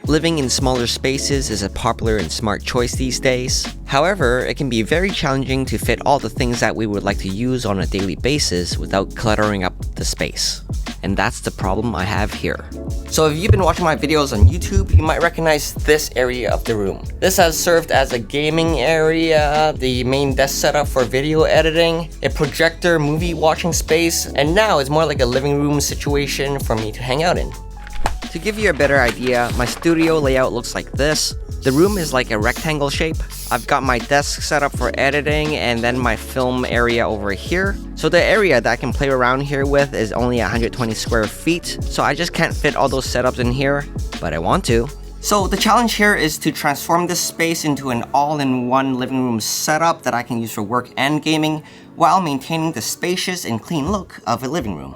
Living in smaller spaces is a popular and smart choice these days. However, it can be very challenging to fit all the things that we would like to use on a daily basis without cluttering up the space. And that's the problem I have here. So if you've been watching my videos on YouTube, you might recognize this area of the room. This has served as a gaming area, the main desk setup for video editing, a projector movie watching space, and now it's more like a living room situation for me to hang out in. To give you a better idea, my studio layout looks like this. The room is like a rectangle shape. I've got my desk set up for editing and then my film area over here. So the area that I can play around here with is only 120 square feet, so I just can't fit all those setups in here, but I want to. So the challenge here is to transform this space into an all-in-one living room setup that I can use for work and gaming while maintaining the spacious and clean look of a living room.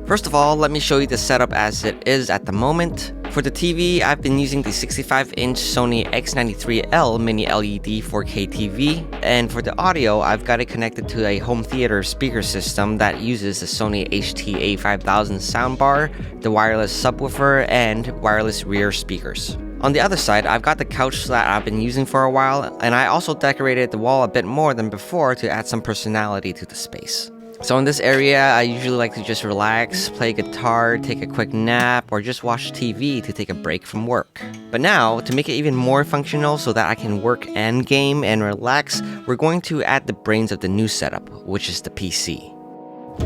First of all, let me show you the setup as it is at the moment. For the TV, I've been using the 65-inch Sony X93L Mini LED 4K TV, and for the audio, I've got it connected to a home theater speaker system that uses the Sony HT-A5000 soundbar, the wireless subwoofer, and wireless rear speakers. On the other side, I've got the couch that I've been using for a while, and I also decorated the wall a bit more than before to add some personality to the space. So in this area, I usually like to just relax, play guitar, take a quick nap, or just watch TV to take a break from work. But now, to make it even more functional so that I can work and game and relax, we're going to add the brains of the new setup, which is the PC.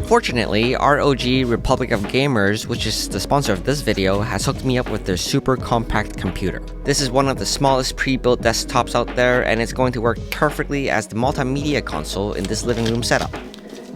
Fortunately, ROG Republic of Gamers, which is the sponsor of this video, has hooked me up with their super compact computer. This is one of the smallest pre-built desktops out there, and it's going to work perfectly as the multimedia console in this living room setup.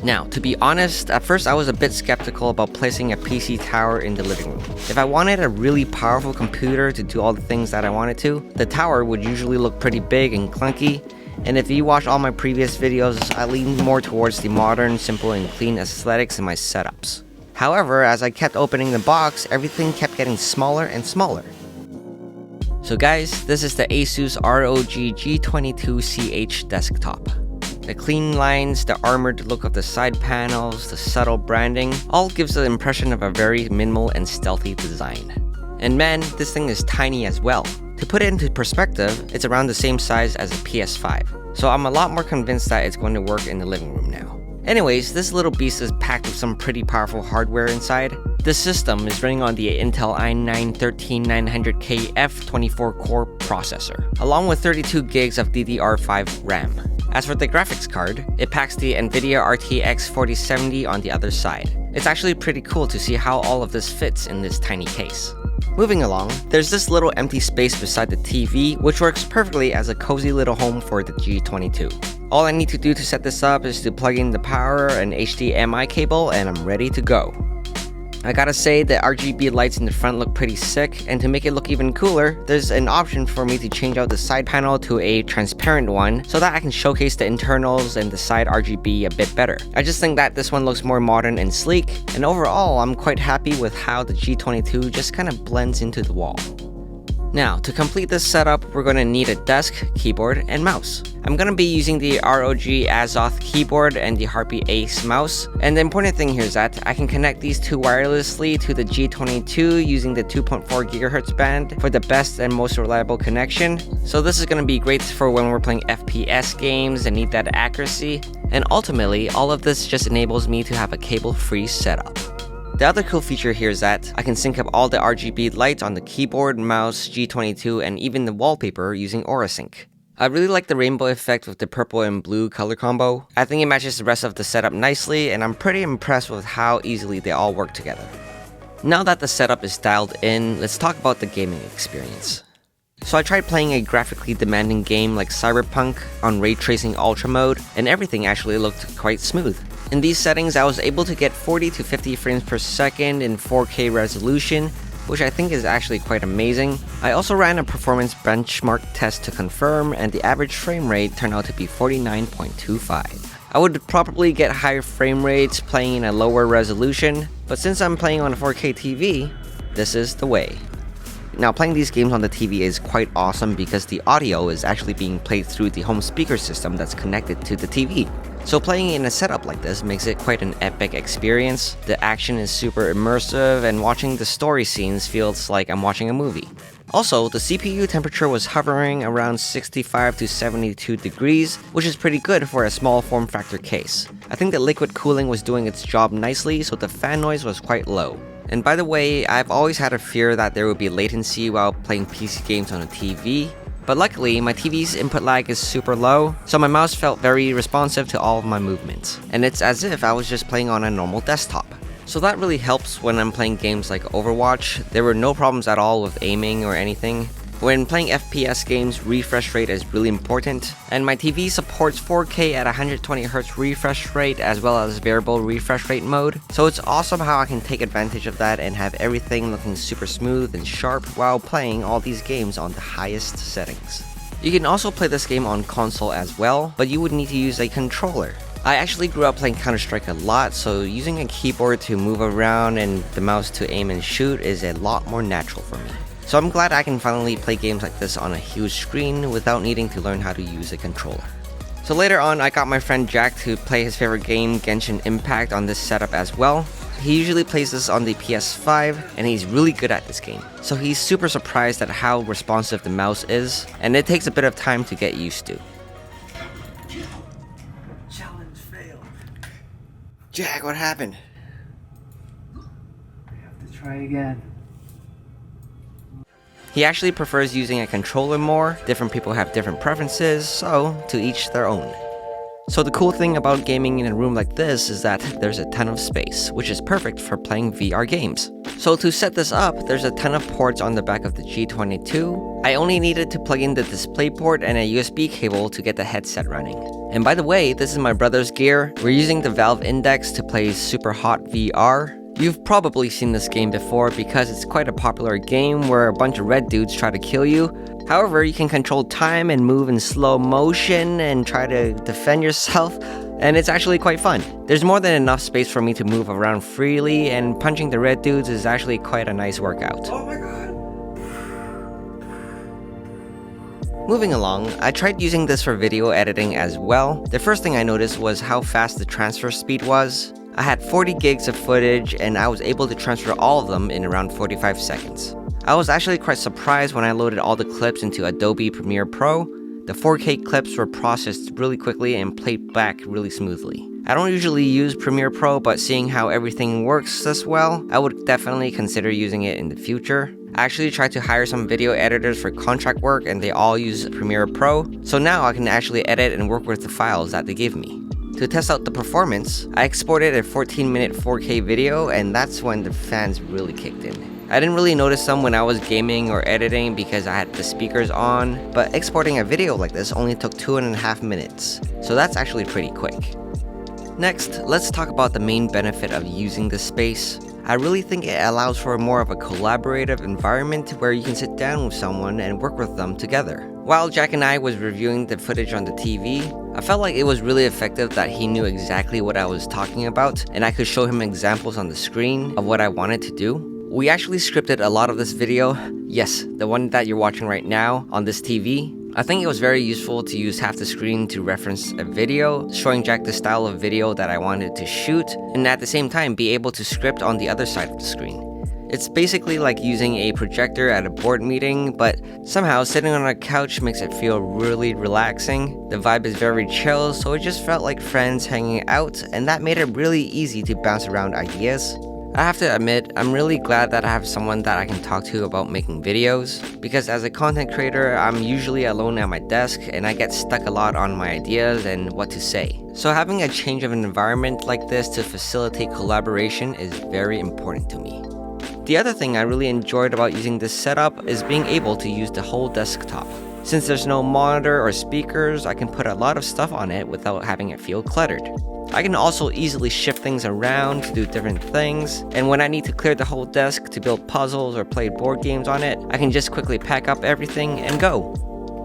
Now, to be honest, at first I was a bit skeptical about placing a PC tower in the living room. If I wanted a really powerful computer to do all the things that I wanted to, the tower would usually look pretty big and clunky, and if you watch all my previous videos, I lean more towards the modern, simple, and clean aesthetics in my setups. However, as I kept opening the box, everything kept getting smaller and smaller. So guys, this is the ASUS ROG G22CH desktop. The clean lines, the armored look of the side panels, the subtle branding, all gives the impression of a very minimal and stealthy design. And man, this thing is tiny as well. To put it into perspective, it's around the same size as a PS5, so I'm a lot more convinced that it's going to work in the living room now. Anyways, this little beast is packed with some pretty powerful hardware inside. This system is running on the Intel i9-13900K F24-core processor, along with 32 gigs of DDR5 RAM. As for the graphics card, it packs the NVIDIA RTX 4070 on the other side. It's actually pretty cool to see how all of this fits in this tiny case. Moving along, there's this little empty space beside the TV, which works perfectly as a cozy little home for the G22. All I need to do to set this up is to plug in the power and HDMI cable, and I'm ready to go. I gotta say, the RGB lights in the front look pretty sick, and to make it look even cooler, there's an option for me to change out the side panel to a transparent one so that I can showcase the internals and the side RGB a bit better. I just think that this one looks more modern and sleek, and overall I'm quite happy with how the G22 just kind of blends into the wall. Now, to complete this setup, we're going to need a desk, keyboard, and mouse. I'm going to be using the ROG ASUS keyboard and the Harpy Ace mouse, and the important thing here is that I can connect these two wirelessly to the G22 using the 2.4 GHz band for the best and most reliable connection. So this is going to be great for when we're playing FPS games and need that accuracy, and ultimately, all of this just enables me to have a cable-free setup. The other cool feature here is that I can sync up all the RGB lights on the keyboard, mouse, G22, and even the wallpaper using AuraSync. I really like the rainbow effect with the purple and blue color combo. I think it matches the rest of the setup nicely, and I'm pretty impressed with how easily they all work together. Now that the setup is dialed in, let's talk about the gaming experience. So I tried playing a graphically demanding game like Cyberpunk on Ray Tracing Ultra mode, and everything actually looked quite smooth. In these settings, I was able to get 40 to 50 frames per second in 4K resolution, which I think is actually quite amazing. I also ran a performance benchmark test to confirm, and the average frame rate turned out to be 49.25. I would probably get higher frame rates playing in a lower resolution, but since I'm playing on a 4K TV, this is the way. Now, playing these games on the TV is quite awesome because the audio is actually being played through the home speaker system that's connected to the TV. So playing in a setup like this makes it quite an epic experience. The action is super immersive, and watching the story scenes feels like I'm watching a movie. Also, the CPU temperature was hovering around 65 to 72 degrees, which is pretty good for a small form factor case. I think the liquid cooling was doing its job nicely, so the fan noise was quite low. And by the way, I've always had a fear that there would be latency while playing PC games on a TV, but luckily my TV's input lag is super low, so my mouse felt very responsive to all of my movements, and it's as if I was just playing on a normal desktop. So that really helps when I'm playing games like Overwatch. There were no problems at all with aiming or anything. When playing FPS games, refresh rate is really important, and my TV supports 4K at 120Hz refresh rate as well as variable refresh rate mode, so it's awesome how I can take advantage of that and have everything looking super smooth and sharp while playing all these games on the highest settings. You can also play this game on console as well, but you would need to use a controller. I actually grew up playing Counter-Strike a lot, so using a keyboard to move around and the mouse to aim and shoot is a lot more natural for me. So I'm glad I can finally play games like this on a huge screen without needing to learn how to use a controller. So later on, I got my friend Jack to play his favorite game, Genshin Impact, on this setup as well. He usually plays this on the PS5, and he's really good at this game. So he's super surprised at how responsive the mouse is, and it takes a bit of time to get used to. Challenge failed. Jack, what happened? I have to try again. He actually prefers using a controller more. Different people have different preferences, so to each their own. So the cool thing about gaming in a room like this is that there's a ton of space, which is perfect for playing VR games. So to set this up, there's a ton of ports on the back of the G22. I only needed to plug in the DisplayPort and a USB cable to get the headset running. And by the way, this is my brother's gear. We're using the Valve Index to play Super Hot VR. You've probably seen this game before because it's quite a popular game where a bunch of red dudes try to kill you. However, you can control time and move in slow motion and try to defend yourself, and it's actually quite fun. There's more than enough space for me to move around freely, and punching the red dudes is actually quite a nice workout. Oh my god! Moving along, I tried using this for video editing as well. The first thing I noticed was how fast the transfer speed was. I had 40 gigs of footage, and I was able to transfer all of them in around 45 seconds. I was actually quite surprised when I loaded all the clips into Adobe Premiere Pro. The 4K clips were processed really quickly and played back really smoothly. I don't usually use Premiere Pro, but seeing how everything works this well, I would definitely consider using it in the future. I actually tried to hire some video editors for contract work, and they all use Premiere Pro, so now I can actually edit and work with the files that they give me. To test out the performance, I exported a 14-minute 4K video, and that's when the fans really kicked in. I didn't really notice them when I was gaming or editing because I had the speakers on, but exporting a video like this only took 2.5 minutes, so that's actually pretty quick. Next, let's talk about the main benefit of using this space. I really think it allows for more of a collaborative environment where you can sit down with someone and work with them together. While Jack and I was reviewing the footage on the TV, I felt like it was really effective that he knew exactly what I was talking about, and I could show him examples on the screen of what I wanted to do. We actually scripted a lot of this video, yes, the one that you're watching right now on this TV. I think it was very useful to use half the screen to reference a video, showing Jack the style of video that I wanted to shoot, and at the same time be able to script on the other side of the screen. It's basically like using a projector at a board meeting, but somehow sitting on a couch makes it feel really relaxing. The vibe is very chill, so it just felt like friends hanging out, and that made it really easy to bounce around ideas. I have to admit, I'm really glad that I have someone that I can talk to about making videos, because as a content creator, I'm usually alone at my desk and I get stuck a lot on my ideas and what to say. So having a change of an environment like this to facilitate collaboration is very important to me. The other thing I really enjoyed about using this setup is being able to use the whole desktop. Since there's no monitor or speakers, I can put a lot of stuff on it without having it feel cluttered. I can also easily shift things around to do different things, and when I need to clear the whole desk to build puzzles or play board games on it, I can just quickly pack up everything and go.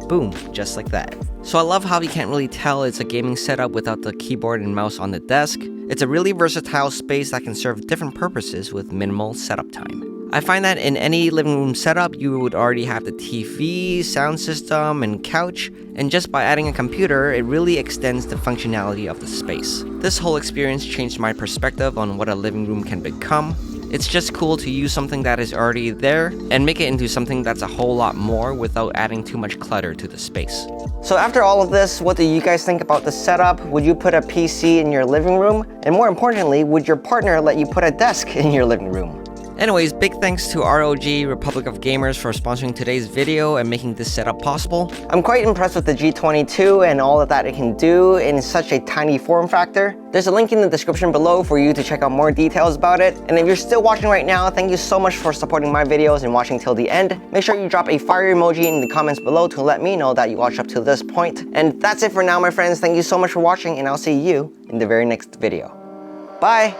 Boom, just like that. So I love how you can't really tell it's a gaming setup without the keyboard and mouse on the desk. It's a really versatile space that can serve different purposes with minimal setup time. I find that in any living room setup, you would already have the TV, sound system, and couch, and just by adding a computer, it really extends the functionality of the space. This whole experience changed my perspective on what a living room can become. It's just cool to use something that is already there and make it into something that's a whole lot more without adding too much clutter to the space. So after all of this, what do you guys think about the setup? Would you put a PC in your living room? And more importantly, would your partner let you put a desk in your living room? Anyways, big thanks to ROG, Republic of Gamers, for sponsoring today's video and making this setup possible. I'm quite impressed with the G22 and all of that it can do in such a tiny form factor. There's a link in the description below for you to check out more details about it. And if you're still watching right now, thank you so much for supporting my videos and watching till the end. Make sure you drop a fire emoji in the comments below to let me know that you watched up to this point. And that's it for now, my friends. Thank you so much for watching, and I'll see you in the very next video. Bye!